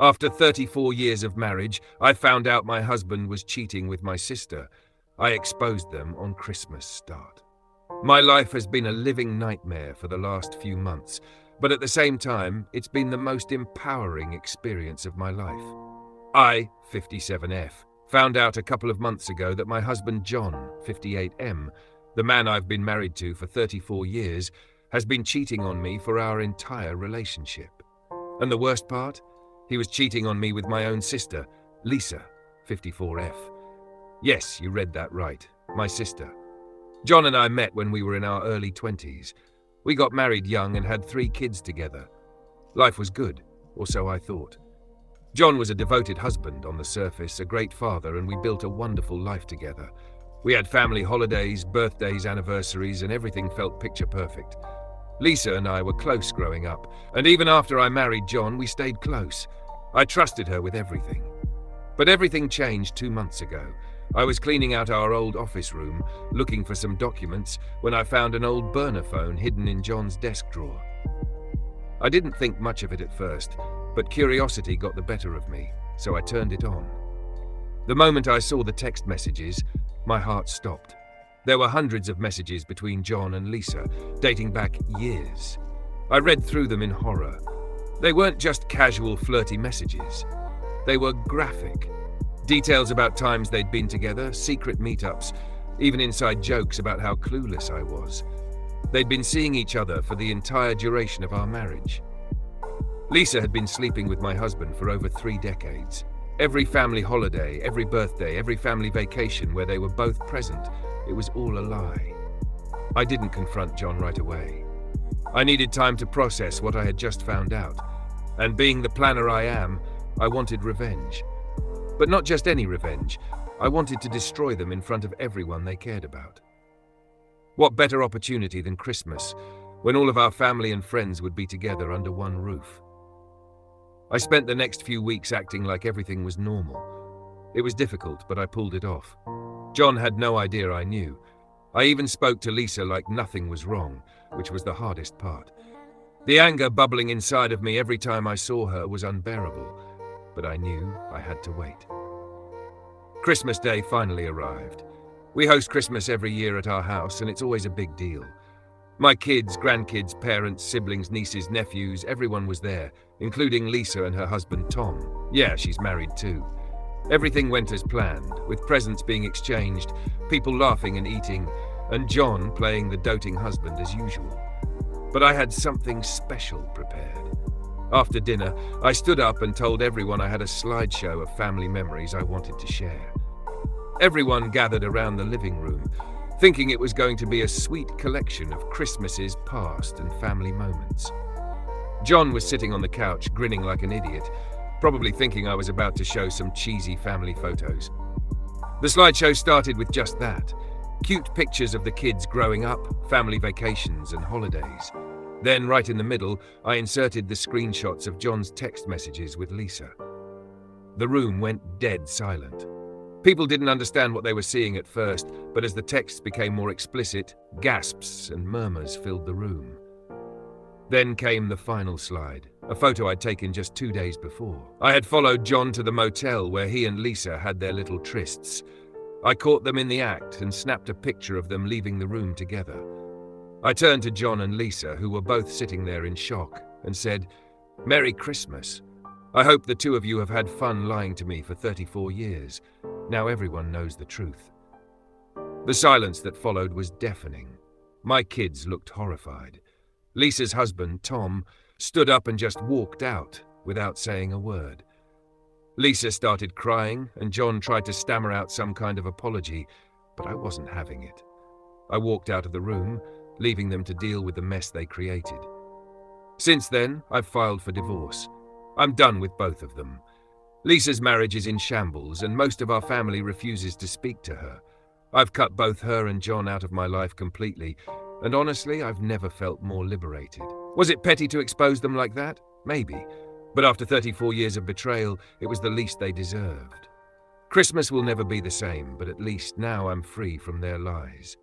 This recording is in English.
After 34 years of marriage, I found out my husband was cheating with my sister. I exposed them on Christmas start. My life has been a living nightmare for the last few months, but at the same time, it's been the most empowering experience of my life. I, 57F, found out a couple of months ago that my husband John, 58M, the man I've been married to for 34 years, has been cheating on me for our entire relationship. And the worst part? He was cheating on me with my own sister, Lisa, 54F. Yes, you read that right, my sister. John and I met when we were in our early 20s. We got married young and had 3 kids together. Life was good, or so I thought. John was a devoted husband on the surface, a great father, and we built a wonderful life together. We had family holidays, birthdays, anniversaries, and everything felt picture perfect. Lisa and I were close growing up, and even after I married John, we stayed close. I trusted her with everything. But everything changed 2 months ago. I was cleaning out our old office room, looking for some documents, when I found an old burner phone hidden in John's desk drawer. I didn't think much of it at first, but curiosity got the better of me, so I turned it on. The moment I saw the text messages, my heart stopped. There were hundreds of messages between John and Lisa, dating back years. I read through them in horror. They weren't just casual, flirty messages. They were graphic. Details about times they'd been together, secret meetups, even inside jokes about how clueless I was. They'd been seeing each other for the entire duration of our marriage. Lisa had been sleeping with my husband for over 3 decades. Every family holiday, every birthday, every family vacation where they were both present, it was all a lie. I didn't confront John right away. I needed time to process what I had just found out, and being the planner I am, I wanted revenge. But not just any revenge. I wanted to destroy them in front of everyone they cared about. What better opportunity than Christmas, when all of our family and friends would be together under one roof? I spent the next few weeks acting like everything was normal. It was difficult, but I pulled it off. John had no idea I knew. I even spoke to Lisa like nothing was wrong, which was the hardest part. The anger bubbling inside of me every time I saw her was unbearable, but I knew I had to wait. Christmas Day finally arrived. We host Christmas every year at our house, and it's always a big deal. My kids, grandkids, parents, siblings, nieces, nephews, everyone was there, including Lisa and her husband Tom. Yeah, she's married too. Everything went as planned, with presents being exchanged, people laughing and eating, and John playing the doting husband as usual. But I had something special prepared. After dinner, I stood up and told everyone I had a slideshow of family memories I wanted to share. Everyone gathered around the living room, thinking it was going to be a sweet collection of Christmases past and family moments. John was sitting on the couch, grinning like an idiot, probably thinking I was about to show some cheesy family photos. The slideshow started with just that. Cute pictures of the kids growing up, family vacations and holidays. Then, right in the middle, I inserted the screenshots of John's text messages with Lisa. The room went dead silent. People didn't understand what they were seeing at first, but as the texts became more explicit, gasps and murmurs filled the room. Then came the final slide, a photo I'd taken just 2 days before. I had followed John to the motel where he and Lisa had their little trysts. I caught them in the act and snapped a picture of them leaving the room together. I turned to John and Lisa, who were both sitting there in shock, and said, "Merry Christmas. I hope the 2 of you have had fun lying to me for 34 years. Now everyone knows the truth." The silence that followed was deafening. My kids looked horrified. Lisa's husband, Tom, stood up and just walked out without saying a word. Lisa started crying, and John tried to stammer out some kind of apology, but I wasn't having it. I walked out of the room, leaving them to deal with the mess they created. Since then, I've filed for divorce. I'm done with both of them. Lisa's marriage is in shambles, and most of our family refuses to speak to her. I've cut both her and John out of my life completely, and honestly, I've never felt more liberated. Was it petty to expose them like that? Maybe. But after 34 years of betrayal, it was the least they deserved. Christmas will never be the same, but at least now I'm free from their lies.